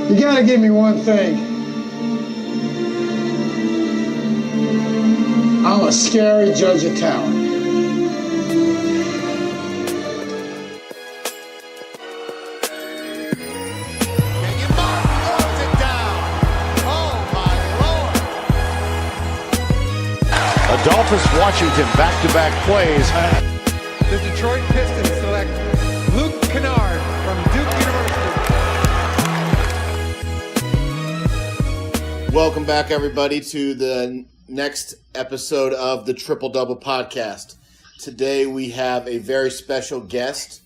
You gotta give me one thing. I'm a scary judge of talent. Adolphus Washington back-to-back plays. The Detroit Pistons select Luke Kennard from Duke University. Welcome back, everybody, to the next episode of the Triple Double Podcast. Today we have a very special guest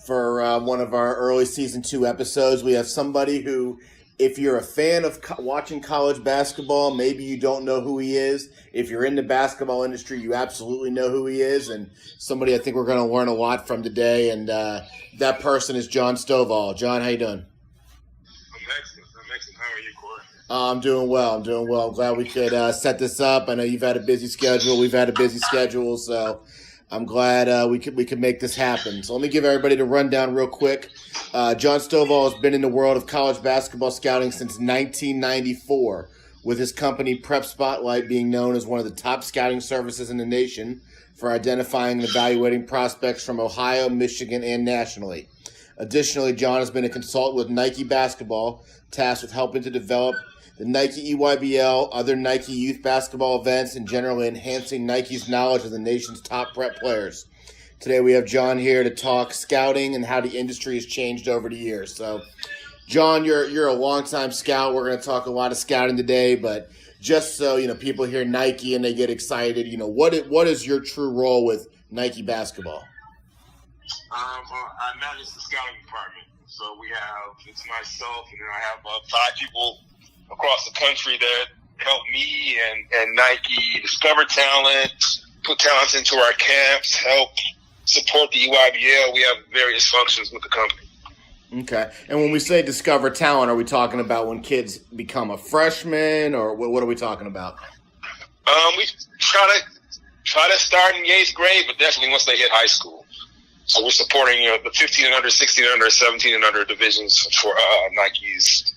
for one of our early Season 2 episodes. We have somebody who, if you're a fan of watching college basketball, maybe you don't know who he is. If you're in the basketball industry, you absolutely know who he is, and somebody I think we're going to learn a lot from today, and that person is John Stovall. John, how you doing? I'm excellent. How are you, Corey? I'm doing well. I'm glad we could set this up. I know you've had a busy schedule. We've had a busy schedule, so I'm glad we could make this happen. So let me give everybody the rundown real quick. John Stovall has been in the world of college basketball scouting since 1994, with his company Prep Spotlight being known as one of the top scouting services in the nation for identifying and evaluating prospects from Ohio, Michigan, and nationally. Additionally, John has been a consultant with Nike Basketball, tasked with helping to develop the Nike EYBL, other Nike youth basketball events, and generally enhancing Nike's knowledge of the nation's top prep players. Today we have John here to talk scouting and how the industry has changed over the years. So, John, you're a longtime scout. We're going to talk a lot of scouting today, but just so people hear Nike and they get excited, what is your true role with Nike Basketball? I manage the scouting department. So it's myself, and then I have 5 people across the country that help me and Nike discover talent, put talent into our camps, help support the EYBL. We have various functions with the company. Okay. And when we say discover talent, are we talking about when kids become a freshman, or what are we talking about? We try to start in the 8th grade, but definitely once they hit high school. So we're supporting the 15 and under, 16 and under, 17 and under divisions for Nike's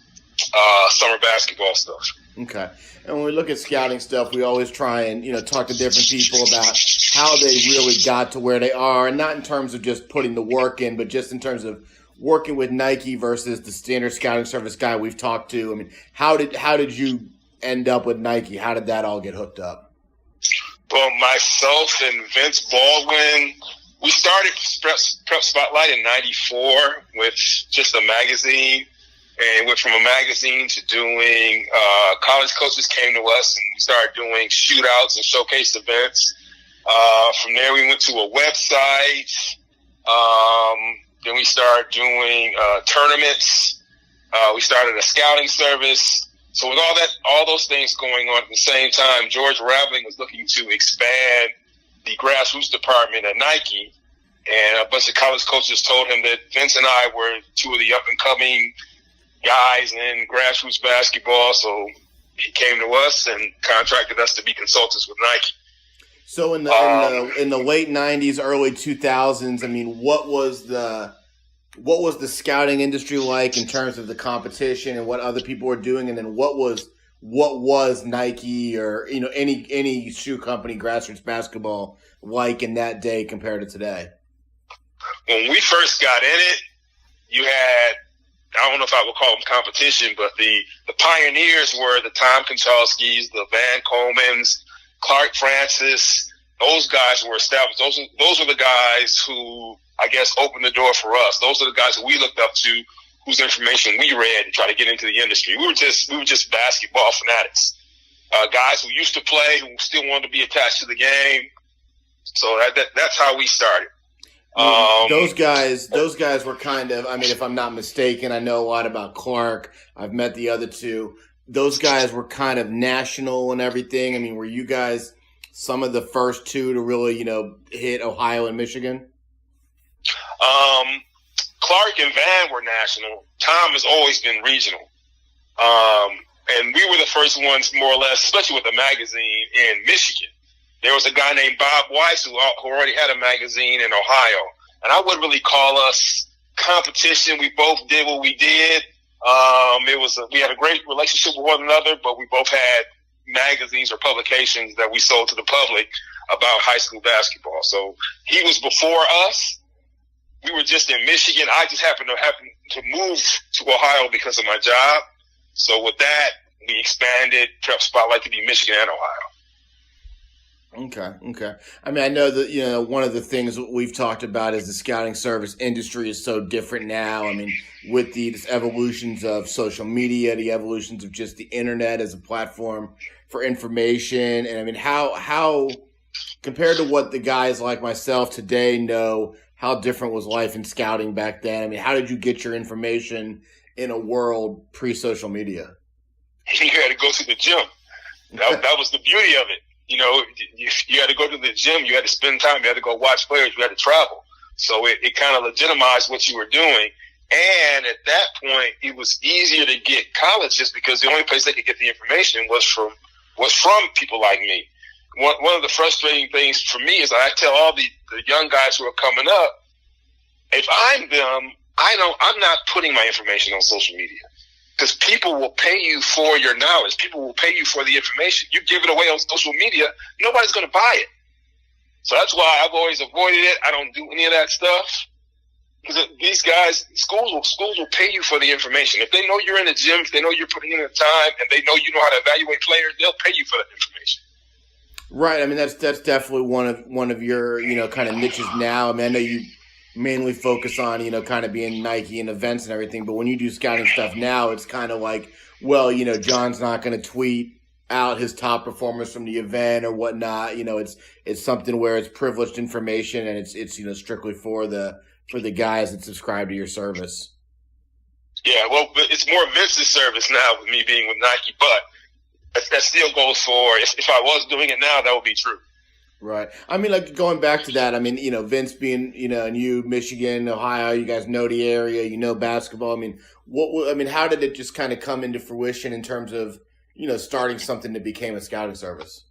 summer basketball stuff. Okay. And when we look at scouting stuff, we always try and talk to different people about how they really got to where they are, and not in terms of just putting the work in, but just in terms of working with Nike versus the standard scouting service guy we've talked to. I mean, how did you end up with Nike? How did that all get hooked up? Well, myself and Vince Baldwin, we started Prep Spotlight in '94 with just a magazine, and went from a magazine to doing college coaches came to us, and we started doing shootouts and showcase events. From there, we went to a website. Then we started doing tournaments. We started a scouting service. So with all those things going on at the same time, George Raveling was looking to expand the grassroots department at Nike. And a bunch of college coaches told him that Vince and I were 2 of the up-and-coming guys in grassroots basketball. So he came to us and contracted us to be consultants with Nike. So in the late '90s, early 2000s, I mean, what was the scouting industry like in terms of the competition and what other people were doing, and then what was Nike or any shoe company grassroots basketball like in that day compared to today? When we first got in it, you had, I don't know if I would call them competition, but the pioneers were the Tom Konchalskis, the Van Colemans, Clark Francis. Those guys were established. Those were the guys who, I guess, opened the door for us. Those are the guys who we looked up to, whose information we read to try to get into the industry. We were just basketball fanatics. Guys who used to play, who still wanted to be attached to the game. So that's how we started. Those guys were kind of, I mean, if I'm not mistaken, I know a lot about Clark. I've met the other 2. Those guys were kind of national and everything. I mean, were you guys some of the first 2 to really, hit Ohio and Michigan? Clark and Van were national. Tom has always been regional. And we were the first ones, more or less, especially with the magazine in Michigan. There was a guy named Bob Weiss who already had a magazine in Ohio. And I wouldn't really call us competition. We both did what we did. We had a great relationship with one another, but we both had magazines or publications that we sold to the public about high school basketball. So he was before us. We were just in Michigan. I just happened to move to Ohio because of my job. So with that, we expanded Prep Spotlight to be Michigan and Ohio. Okay. I mean, I know that, one of the things we've talked about is the scouting service industry is so different now. I mean, with these evolutions of social media, the evolutions of just the internet as a platform for information. And I mean, how compared to what the guys like myself today know, how different was life in scouting back then? I mean, how did you get your information in a world pre-social media? You had to go to the gym. That was the beauty of it. You had to go to the gym. You had to spend time. You had to go watch players. You had to travel. So it kind of legitimized what you were doing. And at that point, it was easier to get colleges because the only place they could get the information was from people like me. One of the frustrating things for me is I tell all the young guys who are coming up, if I'm them, I'm not putting my information on social media. Because people will pay you for your knowledge. People will pay you for the information. You give it away on social media, nobody's going to buy it. So that's why I've always avoided it. I don't do any of that stuff. Because these guys, schools will pay you for the information. If they know you're in the gym, if they know you're putting in the time, and they know you know how to evaluate players, they'll pay you for that information. Right. I mean, that's definitely one of your, kind of niches now. I mean, I know you mainly focus on, kind of being Nike and events and everything. But when you do scouting stuff now, it's kind of like, well, John's not going to tweet out his top performers from the event or whatnot. It's something where it's privileged information and it's strictly for the guys that subscribe to your service. Yeah, well, it's more Vince's service now with me being with Nike, but that still goes for if I was doing it now, that would be true. Right. I mean, like going back to that, I mean, Vince being, and you, Michigan, Ohio, you guys know the area, basketball. I mean, how did it just kind of come into fruition in terms of, starting something that became a scouting service?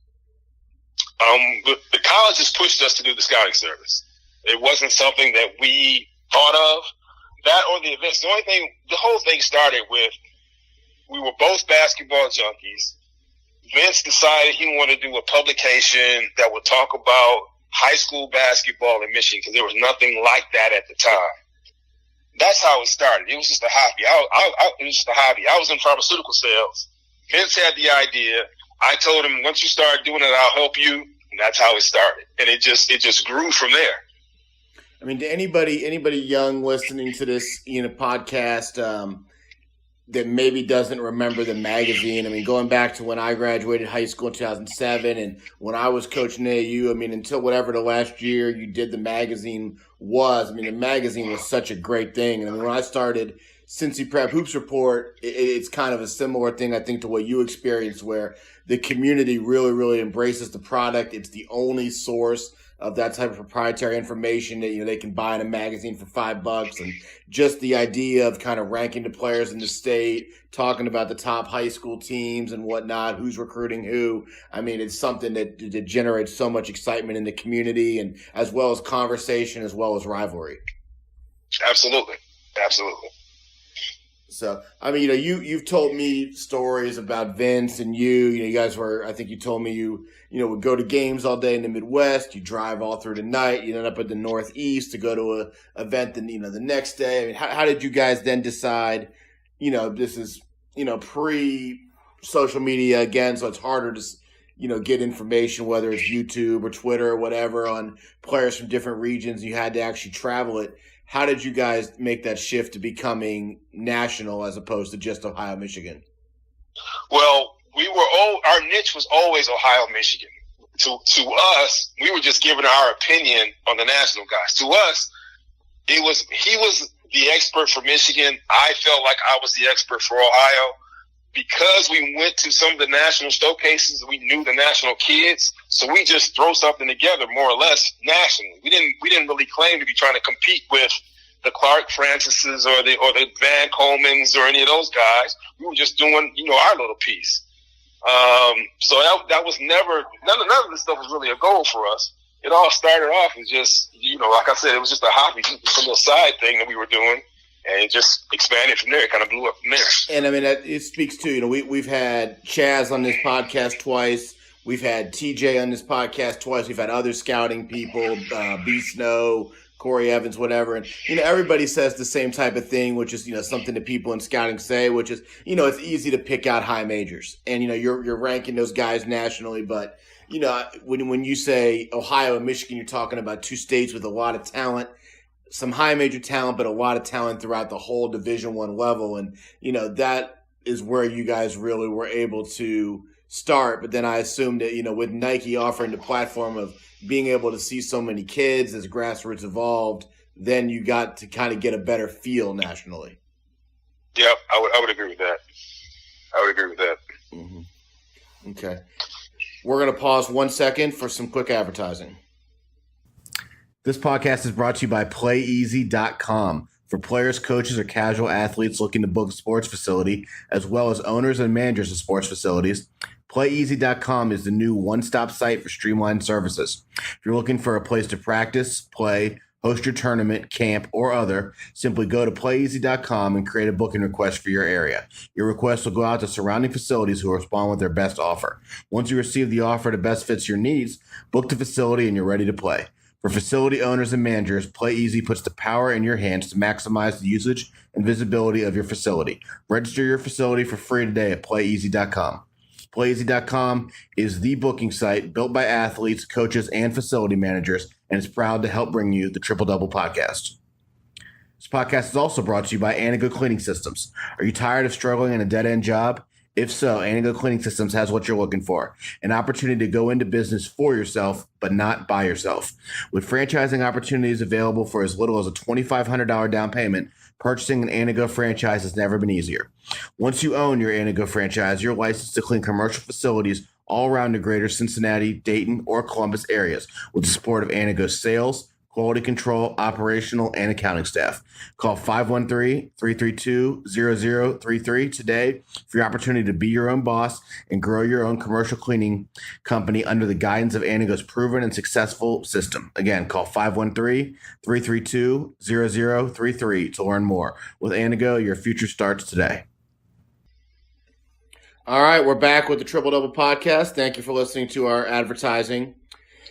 The colleges pushed us to do the scouting service. It wasn't something that we thought of. That or the events. The whole thing started with, we were both basketball junkies. Vince decided he wanted to do a publication that would talk about high school basketball in Michigan because there was nothing like that at the time. That's how it started. It was just a hobby. It was just a hobby. I was in pharmaceutical sales. Vince had the idea. I told him, once you start doing it, I'll help you. And that's how it started. And it just grew from there. I mean, to anybody young listening to this, podcast, that maybe doesn't remember the magazine. I mean, going back to when I graduated high school in 2007 and when I was coaching AAU, I mean, until whatever the last year you did the magazine was, I mean, the magazine was such a great thing. And I mean, when I started Cincy Prep Hoops Report, it's kind of a similar thing, I think, to what you experienced, where the community really, really embraces the product. It's the only source of that type of proprietary information that they can buy in a magazine for $5, and just the idea of kind of ranking the players in the state, talking about the top high school teams and whatnot, who's recruiting who. I mean, it's something that generates so much excitement in the community, and as well as conversation, as well as rivalry. Absolutely. So, I mean, you've told me stories about Vince and you guys were, I think you told me you would go to games all day in the Midwest. You drive all through the night. You end up at the Northeast to go to an event the next day. I mean, how did you guys then decide, this is, pre-social media again, so it's harder to, get information, whether it's YouTube or Twitter or whatever, on players from different regions. You had to actually travel it. How did you guys make that shift to becoming national as opposed to just Ohio, Michigan? Well, our niche was always Ohio, Michigan. To us, we were just giving our opinion on the national guys. To us, he was the expert for Michigan. I felt like I was the expert for Ohio. Because we went to some of the national showcases, we knew the national kids, so we just throw something together more or less nationally. We didn't really claim to be trying to compete with the Clark Francises or the Van Colemans or any of those guys. We were just doing our little piece. So that was never none of this stuff was really a goal for us. It all started off as just like I said, it was just a hobby, just a little side thing that we were doing. and it just expanded from there. It kind of blew up from there. And I mean, it speaks to, we've had Chaz on this podcast twice. We've had TJ on this podcast twice. We've had other scouting people, B Snow, Corey Evans, whatever. And, everybody says the same type of thing, which is, something that people in scouting say, which is, it's easy to pick out high majors. And, you're ranking those guys nationally. But, when you say Ohio and Michigan, you're talking about two states with a lot of talent, some high major talent, but a lot of talent throughout the whole Division I level. And, that is where you guys really were able to start. But then I assume that, with Nike offering the platform of being able to see so many kids as grassroots evolved, then you got to kind of get a better feel nationally. Yep, I would agree with that. Mm-hmm. Okay. We're going to pause 1 second for some quick advertising. This podcast is brought to you by PlayEasy.com. For players, coaches, or casual athletes looking to book a sports facility, as well as owners and managers of sports facilities, PlayEasy.com is the new one-stop site for streamlined services. If you're looking for a place to practice, play, host your tournament, camp, or other, simply go to PlayEasy.com and create a booking request for your area. Your request will go out to surrounding facilities who will respond with their best offer. Once you receive the offer that best fits your needs, book the facility and you're ready to play. For facility owners and managers, PlayEasy puts the power in your hands to maximize the usage and visibility of your facility. Register your facility for free today at PlayEasy.com. PlayEasy.com is the booking site built by athletes, coaches, and facility managers, and is proud to help bring you the Triple Double Podcast. This podcast is also brought to you by Anago Cleaning Systems. Are you tired of struggling in a dead-end job? If so, Anago Cleaning Systems has what you're looking for, an opportunity to go into business for yourself, but not by yourself. With franchising opportunities available for as little as a $2,500 down payment, purchasing an Anago franchise has never been easier. Once you own your Anago franchise, you're licensed to clean commercial facilities all around the greater Cincinnati, Dayton, or Columbus areas with the support of Anago's sales, quality control, operational, and accounting staff. Call 513-332-0033 today for your opportunity to be your own boss and grow your own commercial cleaning company under the guidance of Anago's proven and successful system. Again, call 513-332-0033 to learn more. With Anago, your future starts today. All right, we're back with the Triple Double Podcast. Thank you for listening to our advertising.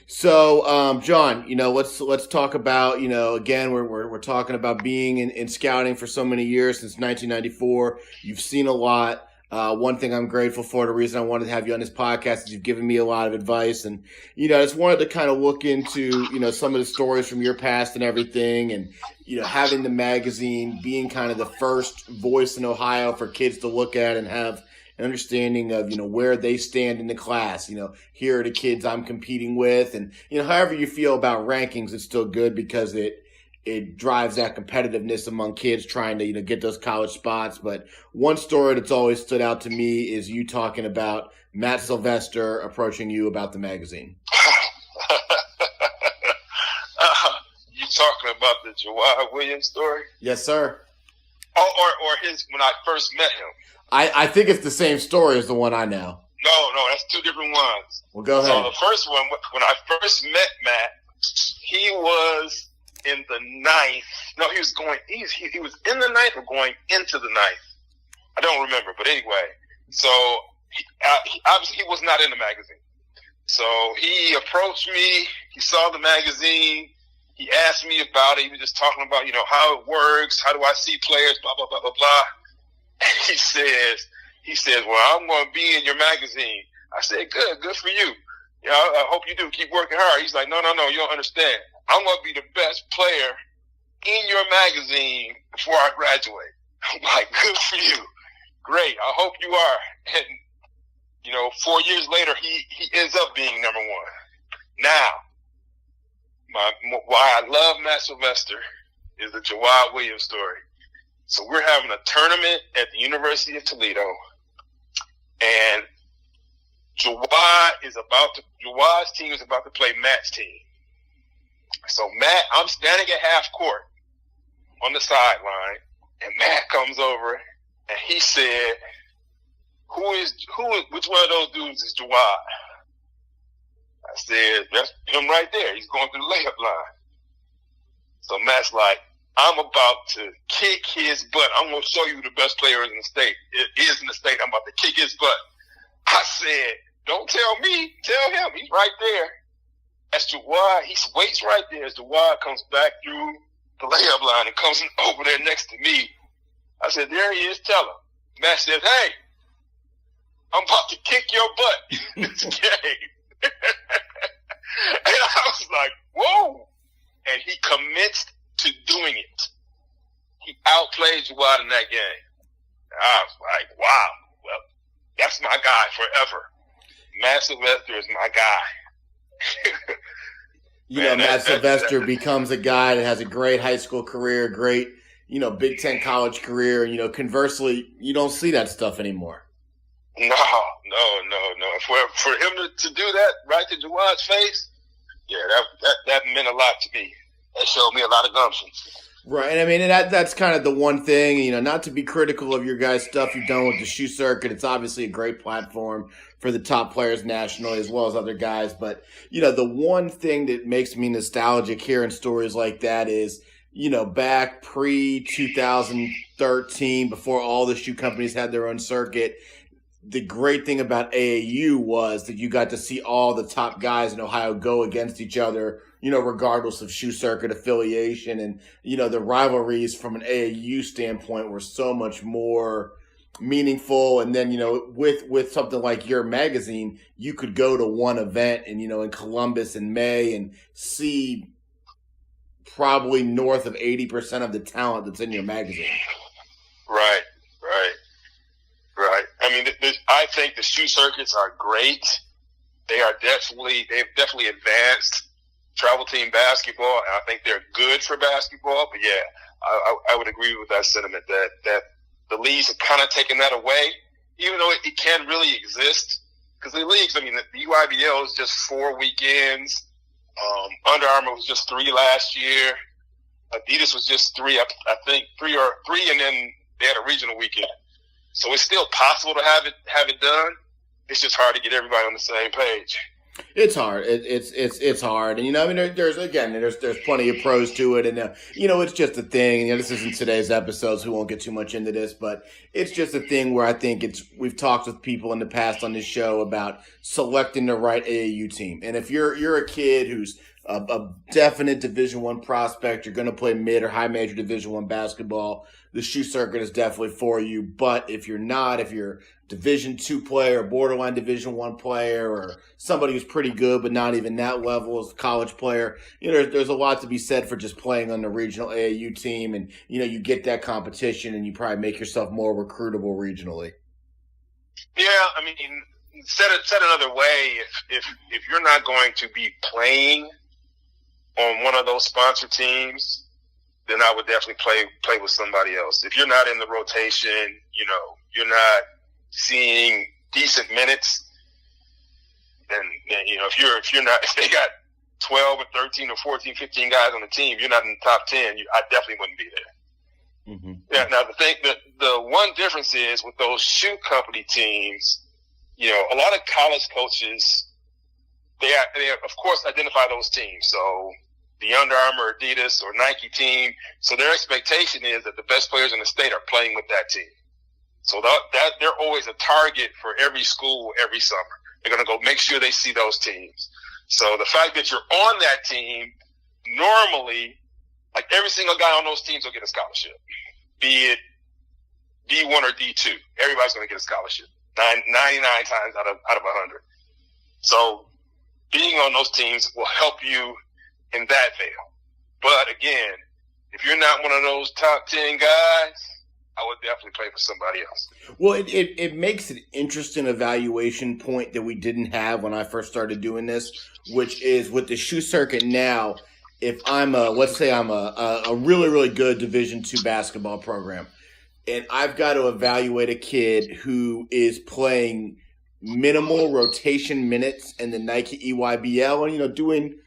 So, John, let's talk about, again, we're talking about being in scouting for so many years, since 1994. You've seen a lot. One thing I'm grateful for, the reason I wanted to have you on this podcast, is you've given me a lot of advice. And, I just wanted to kind of look into, some of the stories from your past and everything. And, having the magazine, being kind of the first voice in Ohio for kids to look at and have an understanding of, where they stand in the class. Here are the kids I'm competing with. And, however you feel about rankings, it's still good because it drives that competitiveness among kids trying to, get those college spots. But one story that's always stood out to me is you talking about Matt Sylvester approaching you about the magazine. You talking about the Jawad Williams story? Yes, sir. Oh, or his, when I first met him. I think it's the same story as the one I know. No, that's two different ones. Well, go ahead. So the first one, when I first met Matt, he was in the ninth. No, he was in the ninth or going into the ninth. I don't remember, but anyway. So obviously he was not in the magazine. So he approached me. He saw the magazine. He asked me about it. He was just talking about, how it works. How do I see players? Blah blah blah blah blah. And he says, well, I'm going to be in your magazine. I said, good for you. I hope you do. Keep working hard. He's like, no, you don't understand. I'm going to be the best player in your magazine before I graduate. I'm like, good for you. Great. I hope you are. And, 4 years later, he ends up being number one. Now, why I love Matt Sylvester is the Jawad Williams story. So we're having a tournament at the University of Toledo, and Jawad's team is about to play Matt's team. So I'm standing at half court on the sideline, and Matt comes over and he said, which one of those dudes is Jawad? I said, that's him right there. He's going through the layup line. So Matt's like, I'm about to kick his butt. I'm going to show you who the best player in the state. It is in the state. I'm about to kick his butt. I said, don't tell me. Tell him. He's right there. As Jawad, he waits right there as Jawad comes back through the layup line and comes over there next to me. I said, there he is. Tell him. Matt says, hey, I'm about to kick your butt in this game. And I was like, whoa. And he commenced to doing it. He outplayed Jawad in that game. I was like, wow. Well, that's my guy forever. Matt Sylvester is my guy. Matt Sylvester becomes a guy that has a great high school career, great, Big Ten college career. Conversely, you don't see that stuff anymore. No. For him to do that right to Jawad's face, yeah, that meant a lot to me. That showed me a lot of gumption. Right, and that's kind of the one thing, not to be critical of your guys' stuff you've done with the shoe circuit. It's obviously a great platform for the top players nationally as well as other guys. But, the one thing that makes me nostalgic hearing stories like that is, back pre-2013, before all the shoe companies had their own circuit, the great thing about AAU was that you got to see all the top guys in Ohio go against each other, regardless of shoe circuit affiliation. And, the rivalries from an AAU standpoint were so much more meaningful. And then, with something like your magazine, you could go to one event and, in Columbus in May and see probably north of 80% of the talent that's in your magazine. Right. I think the shoe circuits are great. They've definitely advanced travel team basketball, and I think they're good for basketball. But yeah, I would agree with that sentiment that the leagues have kind of taken that away, even though it can really exist. Because the leagues, the UIBL is just 4 weekends. Under Armour was just 3 last year. Adidas was just 3, I think 3, and then they had a regional weekend. So it's still possible to have it done. It's just hard to get everybody on the same page. It's hard. It's hard, and there's plenty of pros to it, and it's just a thing. This isn't today's episode, so we won't get too much into this, but it's just a thing where I think we've talked with people in the past on this show about selecting the right AAU team, and if you're a kid who's a definite Division I prospect, you're going to play mid or high major Division I basketball, the shoe circuit is definitely for you. But if you're not, if you're Division II player, borderline Division I player, or somebody who's pretty good but not even that level as a college player, there's a lot to be said for just playing on the regional AAU team, and you get that competition, and you probably make yourself more recruitable regionally. Yeah, said another way, if you're not going to be playing on one of those sponsor teams, then I would definitely play with somebody else. If you're not in the rotation, you're not seeing decent minutes, then if they got 12 or 13 or 14, 15 guys on the team, you're not in the top 10, I definitely wouldn't be there. Mm-hmm. Yeah. Now the one difference is with those shoe company teams, a lot of college coaches, they of course identify those teams. So the Under Armour, Adidas, or Nike team. So their expectation is that the best players in the state are playing with that team. So that they're always a target for every school every summer. They're going to go make sure they see those teams. So the fact that you're on that team, normally, like every single guy on those teams will get a scholarship, be it D1 or D2. Everybody's going to get a scholarship. 99 times out of 100. So being on those teams will help you in that veil. But again, if you're not one of those top 10 guys, I would definitely play for somebody else. Well, it makes an interesting evaluation point that we didn't have when I first started doing this, which is with the shoe circuit now, if let's say I'm a really, really good Division II basketball program, and I've got to evaluate a kid who is playing minimal rotation minutes in the Nike EYBL and, doing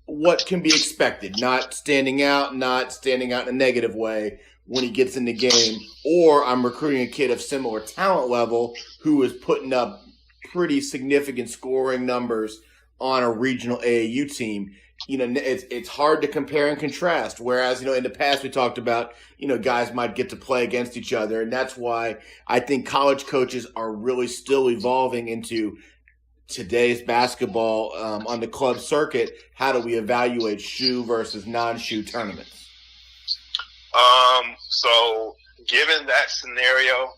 what can be expected, not standing out in a negative way when he gets in the game, or I'm recruiting a kid of similar talent level who is putting up pretty significant scoring numbers on a regional AAU team. it's hard to compare and contrast. Whereas, in the past we talked about, guys might get to play against each other. And that's why I think college coaches are really still evolving into today's basketball on the club circuit. How do we evaluate shoe versus non-shoe tournaments? So given that scenario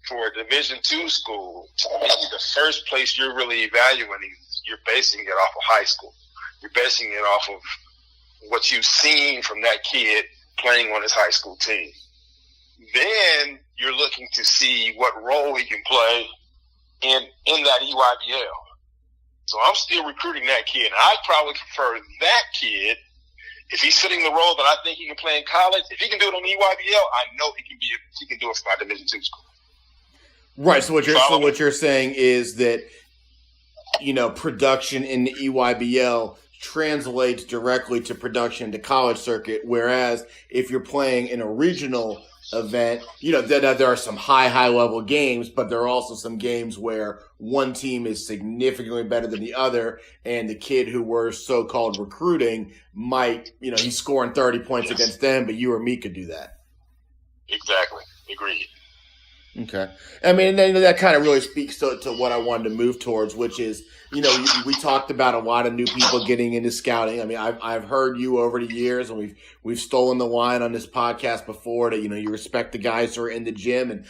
for a Division II school, to me, the first place you're really evaluating, you're basing it off of high school. You're basing it off of what you've seen from that kid playing on his high school team. Then you're looking to see what role he can play in that EYBL. So I'm still recruiting that kid. And I'd probably prefer that kid, if he's fitting the role that I think he can play in college. If he can do it on EYBL, I know he can do it for my Division II school. Right. So what you're saying is that, production in the EYBL translates directly to production in the college circuit. Whereas if you're playing in a regional event, there are some high level games, but there are also some games where one team is significantly better than the other, and the kid who we're so-called recruiting might, he's scoring 30 points against them, but you or me could do that. Exactly. Agreed. Okay. I mean, that kind of really speaks to what I wanted to move towards, which is, we talked about a lot of new people getting into scouting. I mean, I've heard you over the years, and we've stolen the line on this podcast before that, you respect the guys who are in the gym. And,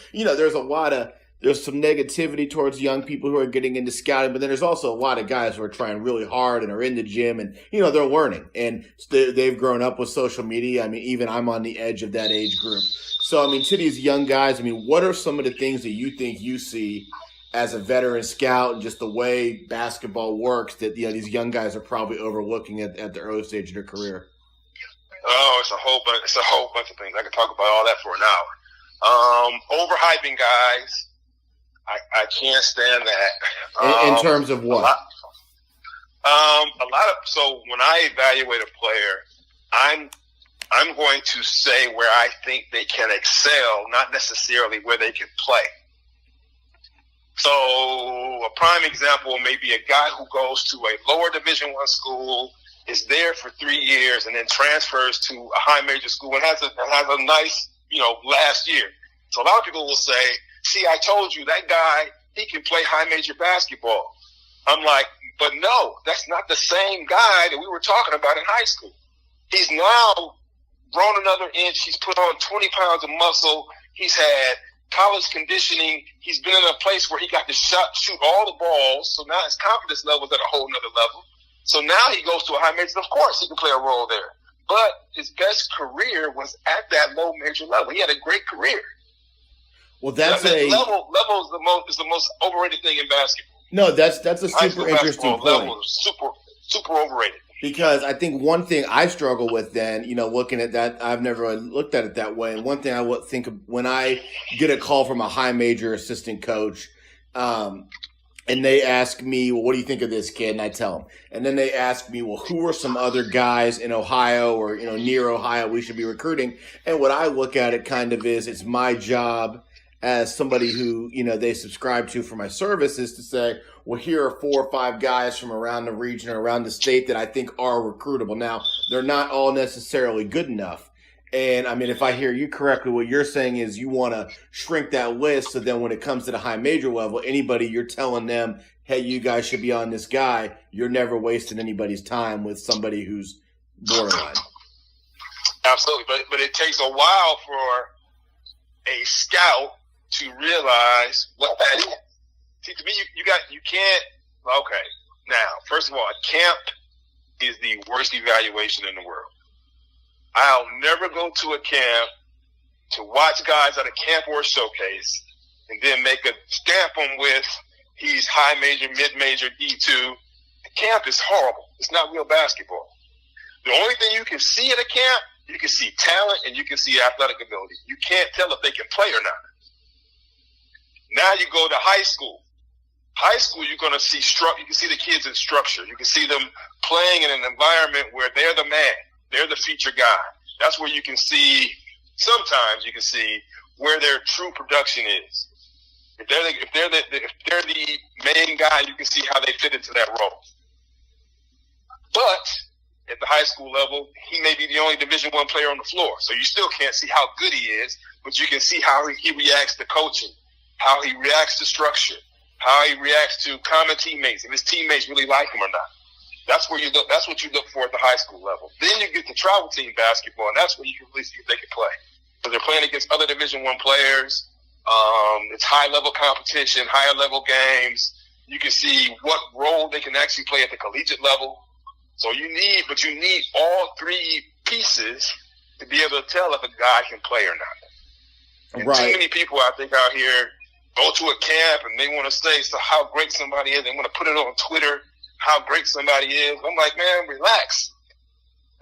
there's some negativity towards young people who are getting into scouting, but then there's also a lot of guys who are trying really hard and are in the gym and, they're learning. And they've grown up with social media. I mean, even I'm on the edge of that age group. So, I mean, to these young guys, what are some of the things that you think you see as a veteran scout and just the way basketball works that, these young guys are probably overlooking at the early stage of their career? Oh, it's a whole bunch of things. I could talk about all that for an hour. Overhyping guys. I can't stand that. In terms of what? So when I evaluate a player, I'm going to say where I think they can excel, not necessarily where they can play. So a prime example may be a guy who goes to a lower Division I school, is there for 3 years, and then transfers to a high major school and has a nice, last year. So a lot of people will say, see, I told you that guy, he can play high major basketball. I'm like, but no, that's not the same guy that we were talking about in high school. He's now grown another inch. He's put on 20 pounds of muscle. He's had college conditioning. He's been in a place where he got to shoot all the balls. So now his confidence level is at a whole nother level. So now he goes to a high major. Of course, he can play a role there. But his best career was at that low major level. He had a great career. Well, that's level is the most overrated thing in basketball. No, that's a super interesting point. Level is super overrated. Because I think one thing I struggle with then, looking at that, I've never really looked at it that way. And one thing I would think of when I get a call from a high major assistant coach, and they ask me, well, what do you think of this kid? And I tell them. And then they ask me, well, who are some other guys in Ohio or, near Ohio we should be recruiting? And what I look at it kind of is, it's my job as somebody who, they subscribe to for my services to say, well, here are 4 or 5 guys from around the region or around the state that I think are recruitable. Now, they're not all necessarily good enough. And, I mean, if I hear you correctly, what you're saying is you want to shrink that list so then when it comes to the high major level, anybody you're telling them, hey, you guys should be on this guy, you're never wasting anybody's time with somebody who's borderline. Absolutely. But it takes a while for a scout to realize what that is. See, to me, you can't. Okay, now, first of all, a camp is the worst evaluation in the world. I'll never go to a camp to watch guys at a camp or a showcase and then make a stamp them with he's high major, mid major, D2. The camp is horrible. It's not real basketball. The only thing you can see at a camp, you can see talent and you can see athletic ability. You can't tell if they can play or not. Now you go to high school. High school, you're going to see you can see the kids in structure. You can see them playing in an environment where they're the man. They're the feature guy. That's where you can see, sometimes you can see where their true production is. If they're the main guy, you can see how they fit into that role. But at the high school level, he may be the only Division I player on the floor. So you still can't see how good he is, but you can see how he reacts to coaching, how he reacts to structure, how he reacts to common teammates, if his teammates really like him or not. That's where you look. That's what you look for at the high school level. Then you get to travel team basketball, and that's where you can really see if they can play. Because they're playing against other Division I players. It's high-level competition, higher-level games. You can see what role they can actually play at the collegiate level. So you need all three pieces to be able to tell if a guy can play or not. And Right. too many people, I think, out here go to a camp and they want to say how great somebody is. They want to put it on Twitter, how great somebody is. I'm like, man, relax.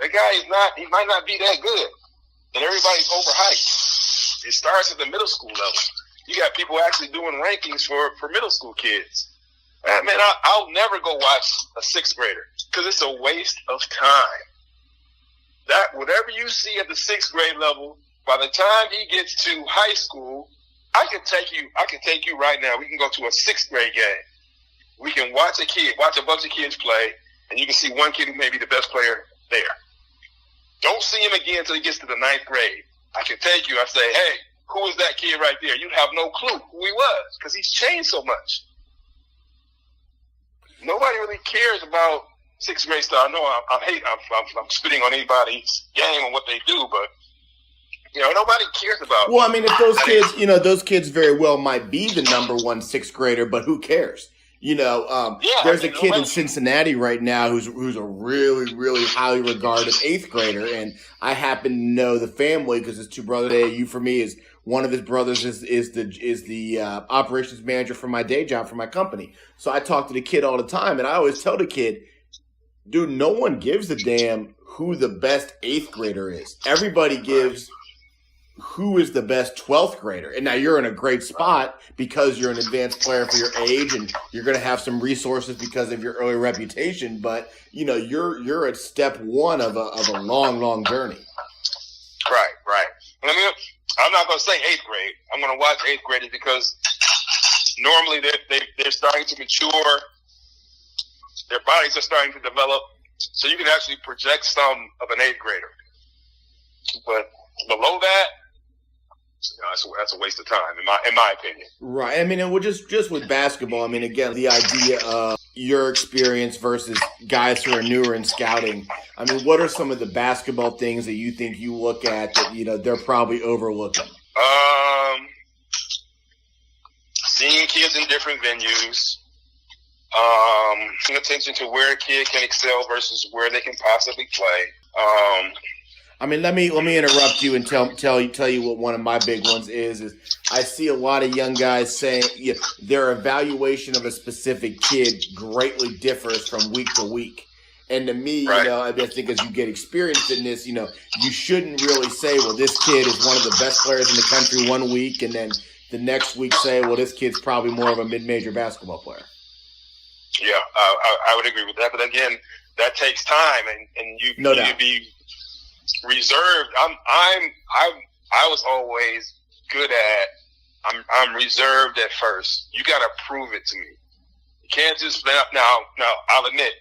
That guy he might not be that good. And everybody's overhyped. It starts at the middle school level. You got people actually doing rankings for middle school kids. Man, I'll never go watch a sixth grader because it's a waste of time. That whatever you see at the sixth grade level, by the time he gets to high school, I can take you right now. We can go to a sixth grade game. We can watch a bunch of kids play, and you can see one kid who may be the best player there. Don't see him again until he gets to the ninth grade. I can take you. I say, hey, who is that kid right there? You'd have no clue who he was because he's changed so much. Nobody really cares about sixth grade stuff. I know I'm spitting on anybody's game and what they do, but nobody cares about. Well, I mean, if those kids very well might be the number one sixth grader, but who cares? There's a kid in Cincinnati right now who's a really, really highly regarded eighth grader, and I happen to know the family because his two brothers. AAU for me is one of his brothers is the operations manager for my day job for my company. So I talk to the kid all the time, and I always tell the kid, dude, no one gives a damn who the best eighth grader is. Everybody gives who is the best 12th grader. And now you're in a great spot because you're an advanced player for your age and you're going to have some resources because of your early reputation. But, you're at step one of a long, long journey. Right. I'm not going to say eighth grade. I'm going to watch eighth graders because normally they're starting to mature. Their bodies are starting to develop. So you can actually project some of an eighth grader. But below that, that's a waste of time, in my opinion. Right. I mean, and just with basketball, I mean, again, the idea of your experience versus guys who are newer in scouting. I mean, what are some of the basketball things that you think you look at that, they're probably overlooking? Seeing kids in different venues. Paying attention to where a kid can excel versus where they can possibly play. I mean, let me interrupt you and tell you what one of my big ones is I see a lot of young guys saying their evaluation of a specific kid greatly differs from week to week. And to me, right. I think as you get experienced in this, you shouldn't really say, well, this kid is one of the best players in the country one week, and then the next week say, well, this kid's probably more of a mid-major basketball player. Yeah, I would agree with that. But again, that takes time, and you no need doubt. to be reserved. I was always good at. I'm reserved at first. You got to prove it to me. You can't just now. I'll admit,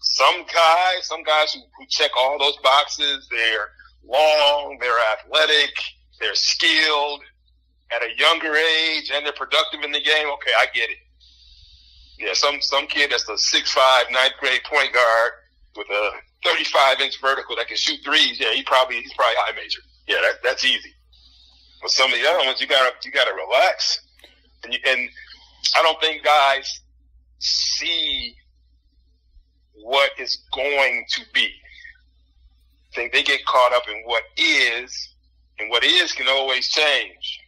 some guys who check all those boxes. They're long. They're athletic. They're skilled at a younger age, and they're productive in the game. Okay, I get it. Yeah, some kid that's a 6'5", ninth grade point guard with a 35-inch vertical that can shoot threes. Yeah, he's probably high major. Yeah, that's easy. But some of the other ones, you gotta relax. And I don't think guys see what is going to be. I think they get caught up in what is, and what is can always change.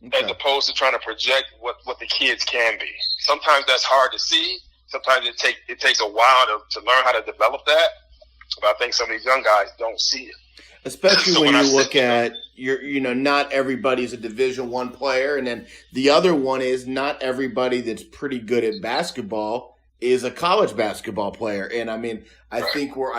Okay. As opposed to trying to project what the kids can be. Sometimes that's hard to see. Sometimes it takes a while to learn how to develop that. But I think some of these young guys don't see it. Especially So when when you I look said, at not everybody's a Division I player, and then the other one is not everybody that's pretty good at basketball is a college basketball player. And I mean, I think we're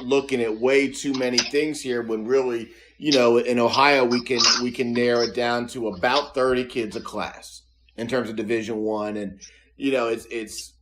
looking at way too many things here when really, in Ohio we can narrow it down to about 30 kids a class in terms of Division I, and it's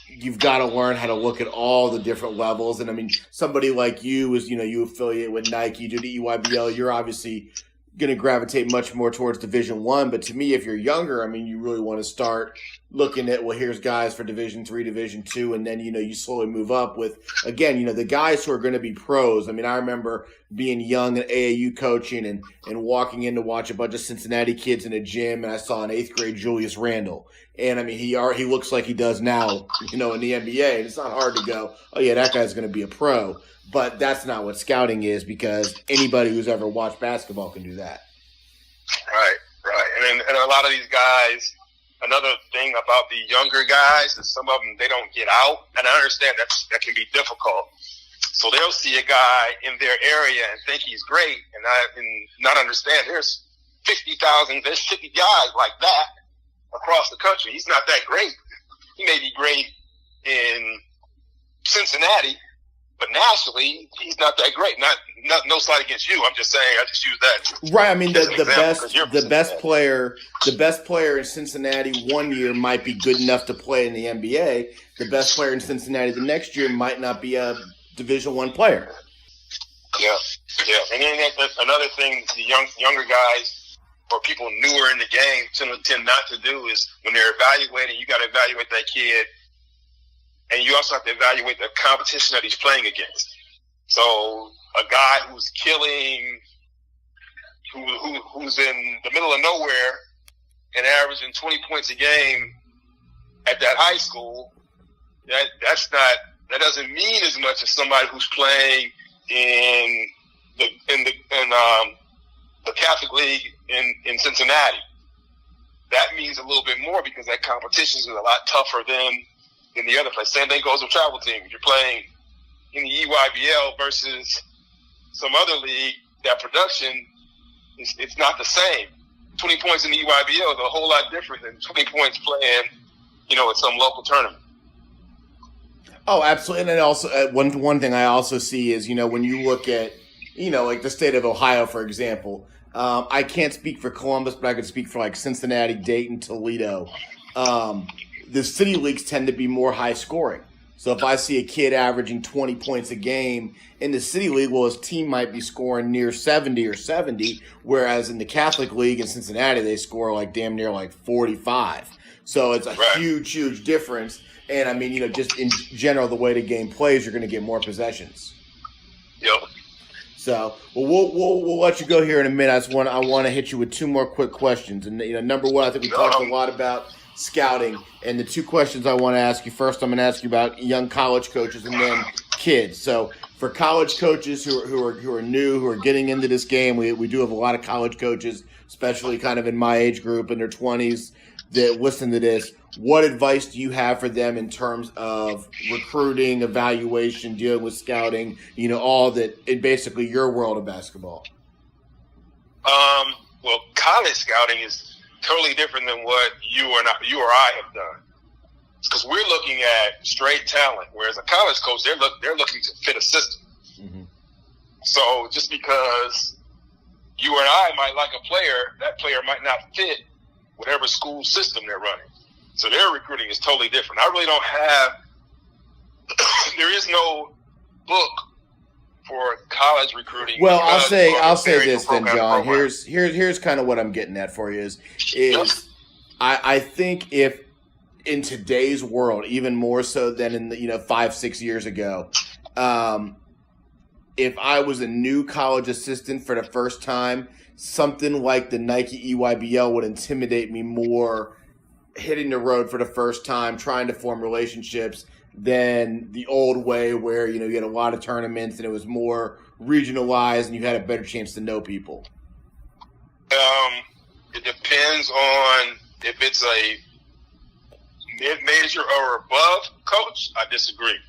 you've got to learn how to look at all the different levels. And I mean, somebody like you is, you affiliate with Nike, you do the EYBL, you're obviously going to gravitate much more towards Division One. But to me, if you're younger, I mean, you really want to start looking at, well, here's guys for Division Three, Division Two, and then, you slowly move up with, again, the guys who are going to be pros. I mean, I remember being young and AAU coaching and walking in to watch a bunch of Cincinnati kids in a gym, and I saw an 8th grade Julius Randle. And I mean, he looks like he does now, in the NBA. And it's not hard to go, oh yeah, that guy's going to be a pro. But that's not what scouting is, because anybody who's ever watched basketball can do that. Right. And a lot of these guys, another thing about the younger guys is some of them, they don't get out. And I understand that can be difficult. So they'll see a guy in their area and think he's great and not understand there's 50,000, there's 50 guys like that across the country. He's not that great. He may be great in Cincinnati, but nationally, he's not that great. No slight against you. I'm just saying. I just use that. Right. I mean, the best player in Cincinnati one year might be good enough to play in the NBA. The best player in Cincinnati the next year might not be a Division I player. Yeah. And then another thing, the younger guys or people newer in the game tend not to do is when they're evaluating, you got to evaluate that kid. And you also have to evaluate the competition that he's playing against. So a guy who's killing, who's in the middle of nowhere and averaging 20 points a game at that high school, that doesn't mean as much as somebody who's playing in the Catholic League in Cincinnati. That means a little bit more because that competition is a lot tougher than in the other place. Same thing goes with travel teams. You're playing in the EYBL versus some other league, that production, it's not the same. 20 points in the EYBL is a whole lot different than 20 points playing, at some local tournament. Oh, absolutely. And then also, one thing I also see is, when you look at, like the state of Ohio, for example, I can't speak for Columbus, but I could speak for like Cincinnati, Dayton, Toledo. The city leagues tend to be more high scoring. So if I see a kid averaging 20 points a game in the city league, well, his team might be scoring near 70 or 70, whereas in the Catholic League in Cincinnati, they score like damn near like 45. So it's a huge, huge difference. And I mean, just in general, the way the game plays, you're going to get more possessions. Yep. So, well, we'll let you go here in a minute. I want to hit you with two more quick questions. And number one, I think we talked a lot about scouting, and the two questions I want to ask you. First, I'm going to ask you about young college coaches, and then kids. So, for college coaches who are new, who are getting into this game, we do have a lot of college coaches, especially kind of in my age group in their 20s, that listen to this. What advice do you have for them in terms of recruiting, evaluation, dealing with scouting? All that in basically your world of basketball. Well, college scouting is totally different than what you or I have done, because we're looking at straight talent, whereas a college coach they're looking to fit a system. Mm-hmm. So just because you and I might like a player, that player might not fit whatever school system they're running. So their recruiting is totally different. I really don't have. There is no book for college recruiting. Well, I'll say this then, John. Here's kind of what I'm getting at for you is I think if in today's world, even more so than in 5-6 years ago, if I was a new college assistant for the first time, something like the Nike EYBL would intimidate me more, hitting the road for the first time, trying to form relationships, than the old way where, you had a lot of tournaments and it was more regionalized and you had a better chance to know people? It depends on if it's a mid-major or above coach. I disagree.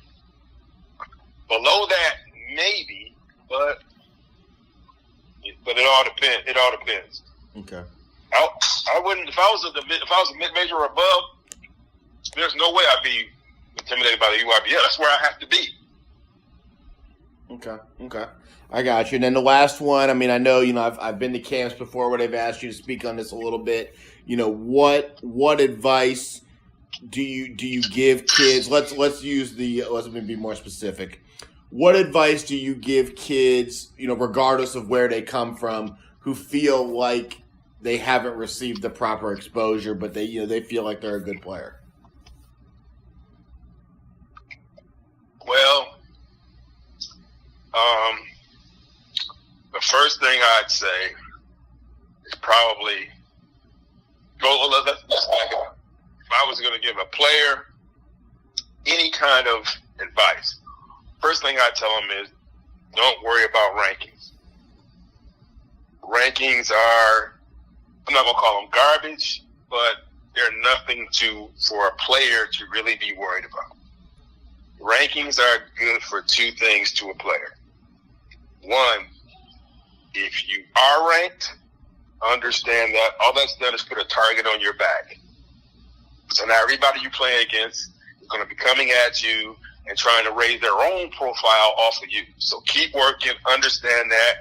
Below that, maybe, but it all depends. It all depends. Okay. I wouldn't, if I was a mid-major or above, there's no way I'd be intimidated by the EYBL. That's where I have to be. Okay. I got you. And then the last one, I mean, I know, I've been to camps before where they've asked you to speak on this a little bit. What advice do you give kids? Let's be more specific. What advice do you give kids, regardless of where they come from, who feel like they haven't received the proper exposure, but they feel like they're a good player? Well, the first thing I'd say is probably let's back up. If I was going to give a player any kind of advice, first thing I'd tell them is don't worry about rankings. Rankings are, I'm not going to call them garbage, but they're nothing for a player to really be worried about. Rankings are good for two things to a player. One, if you are ranked, understand that all that's done is put a target on your back. So now everybody you play against is going to be coming at you and trying to raise their own profile off of you. So keep working, understand that,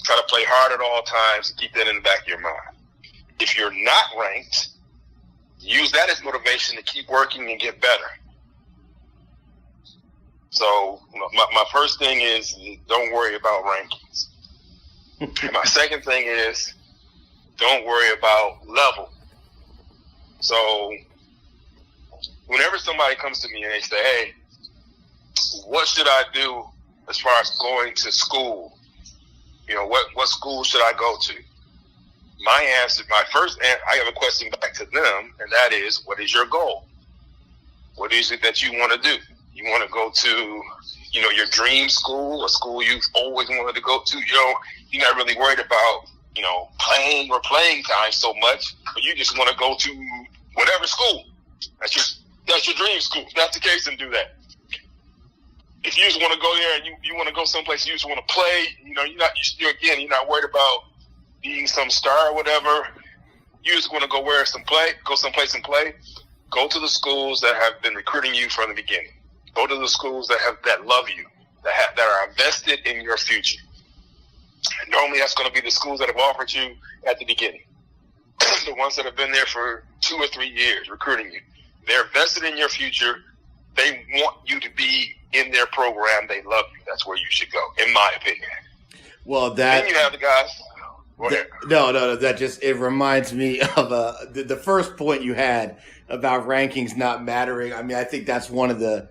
try to play hard at all times, and keep that in the back of your mind. If you're not ranked, use that as motivation to keep working and get better. So my first thing is don't worry about rankings. My second thing is don't worry about level. So whenever somebody comes to me and they say, hey, what should I do as far as going to school? What school should I go to? My answer, I have a question back to them, and that is, what is your goal? What is it that you want to do? You want to go to, your dream school, a school you've always wanted to go to. You're not really worried about, playing time so much, but you just want to go to whatever school. That's your dream school. If that's the case, then do that. If you just want to go there and you want to go someplace, you just want to play, you're not worried about being some star or whatever. You just want to go someplace and play. Go to the schools that have been recruiting you from the beginning. Go to the schools that love you, that are invested in your future. And normally that's going to be the schools that have offered you at the beginning. The ones that have been there for 2 or 3 years recruiting you. They're invested in your future. They want you to be in their program. They love you. That's where you should go, in my opinion. Well, then you have the guys. No. That just, it reminds me of the first point you had about rankings not mattering. I mean, I think that's one of the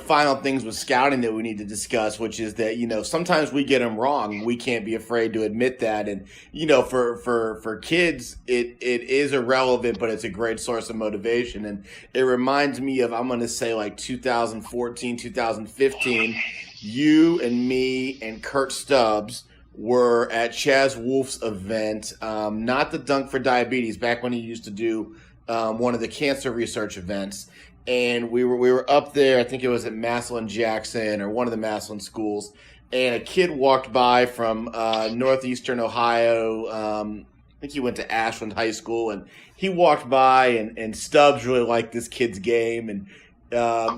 final things with scouting that we need to discuss, which is that, sometimes we get them wrong. We can't be afraid to admit that. And, for kids, it is irrelevant, but it's a great source of motivation. And it reminds me of, I'm going to say like 2014, 2015, you and me and Kurt Stubbs were at Chaz Wolf's event, not the Dunk for Diabetes, back when he used to do one of the cancer research events. And we were up there, I think it was at Massillon Jackson or one of the Massillon schools, and a kid walked by from northeastern Ohio. I think he went to Ashland High School, and he walked by, and Stubbs really liked this kid's game, and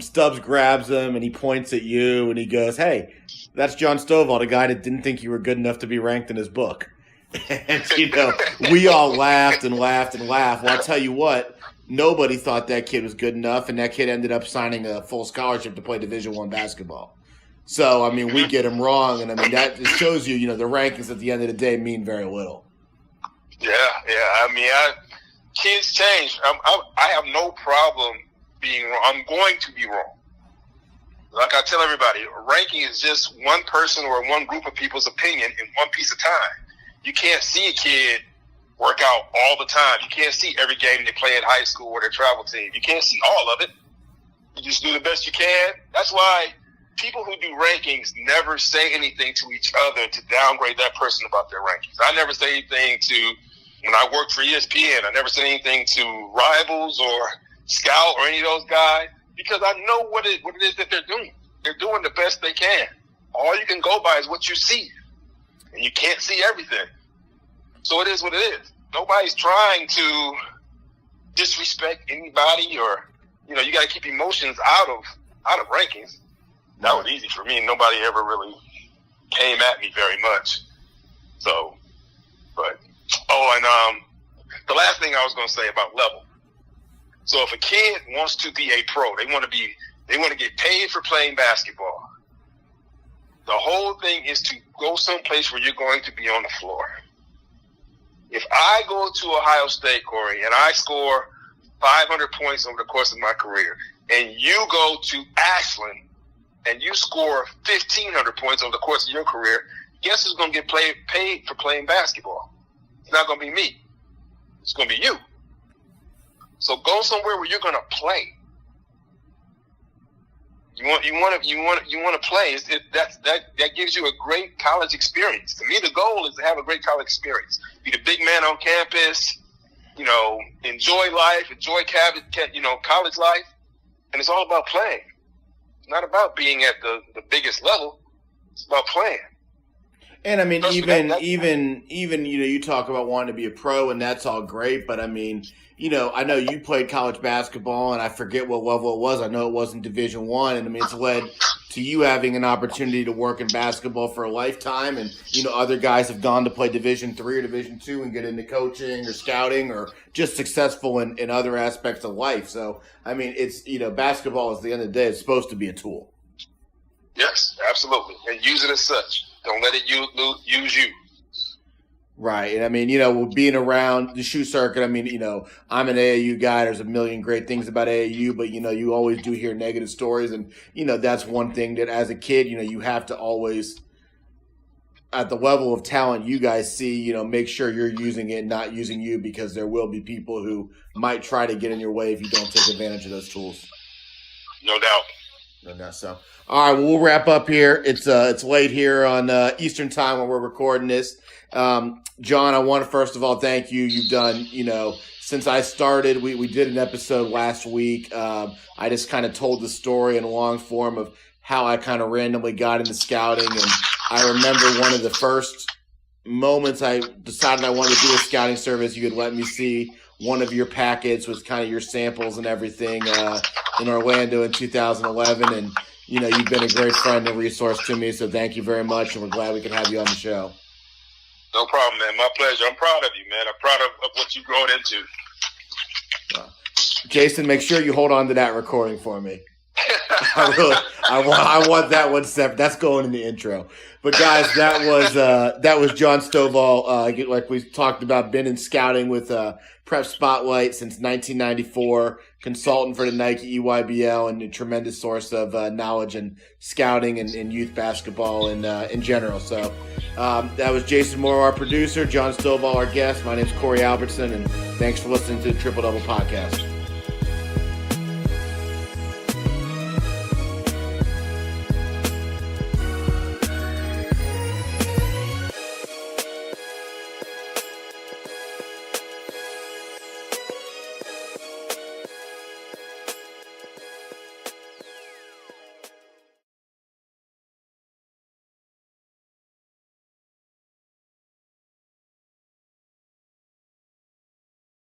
Stubbs grabs him, and he points at you, and he goes, hey, that's John Stovall, the guy that didn't think you were good enough to be ranked in his book. And, we all laughed and laughed and laughed. Well, I'll tell you what, nobody thought that kid was good enough, and that kid ended up signing a full scholarship to play Division I basketball. So, I mean, we get him wrong, and, I mean, that just shows you, the rankings at the end of the day mean very little. Yeah. I mean, kids change. I have no problem being wrong. I'm going to be wrong. Like I tell everybody, ranking is just one person or one group of people's opinion in one piece of time. You can't see a kid work out all the time. You can't see every game they play in high school or their travel team. You can't see all of it. You just do the best you can. That's why people who do rankings never say anything to each other to downgrade that person about their rankings. I never say anything when I worked for ESPN, I never said anything to Rivals or Scout or any of those guys, because I know what it is that they're doing. They're doing the best they can. All you can go by is what you see, and you can't see everything. So it is what it is. Nobody's trying to disrespect anybody, or you got to keep emotions out of rankings. That was easy for me. Nobody ever really came at me very much. So, but the last thing I was going to say about level. So if a kid wants to be a pro, they want to get paid for playing basketball. The whole thing is to go someplace where you're going to be on the floor. If I go to Ohio State, Corey, and I score 500 points over the course of my career, and you go to Ashland and you score 1,500 points over the course of your career, guess who's going to get paid for playing basketball? It's not going to be me. It's going to be you. So go somewhere where you're going to play. You want to play. That gives you a great college experience. To me, the goal is to have a great college experience. Be the big man on campus. Enjoy life, enjoy college life, and it's all about playing. It's not about being at the biggest level. It's about playing. And I mean, even you talk about wanting to be a pro, and that's all great. But I mean, I know you played college basketball, and I forget what level it was. I know it wasn't Division I, and I mean, it's led to you having an opportunity to work in basketball for a lifetime. And other guys have gone to play Division III or Division II and get into coaching or scouting or just successful in other aspects of life. So I mean, it's basketball at the end of the day is supposed to be a tool. Yes, absolutely, and use it as such. Don't let it use you. Right. And I mean, being around the shoe circuit, I mean, I'm an AAU guy. There's a million great things about AAU, but, you always do hear negative stories. And, that's one thing that as a kid, you have to always, at the level of talent you guys see, make sure you're using it, not using you, because there will be people who might try to get in your way if you don't take advantage of those tools. No doubt. No doubt. So, all right, well, we'll wrap up here. It's late here on Eastern time when we're recording this. John, I want to first of all thank you. You've done, since I started, we did an episode last week. I just kind of told the story in long form of how I kind of randomly got into scouting. And I remember one of the first moments I decided I wanted to do a scouting service, you had let me see one of your packets with kind of your samples and everything in Orlando in 2011. And, you've been a great friend and resource to me. So thank you very much. And we're glad we could have you on the show. No problem, man. My pleasure. I'm proud of you, man. I'm proud of what you've grown into. Jason, make sure you hold on to that recording for me. I want that one separate. That's going in the intro. But guys, that was John Stovall. Like we talked about, been in scouting with Prep Spotlight since 1994, consultant for the Nike EYBL, and a tremendous source of knowledge and scouting and youth basketball in general. So that was Jason Moore, our producer, John Stovall, our guest. My name's Corey Albertson, and thanks for listening to the Triple Double Podcast.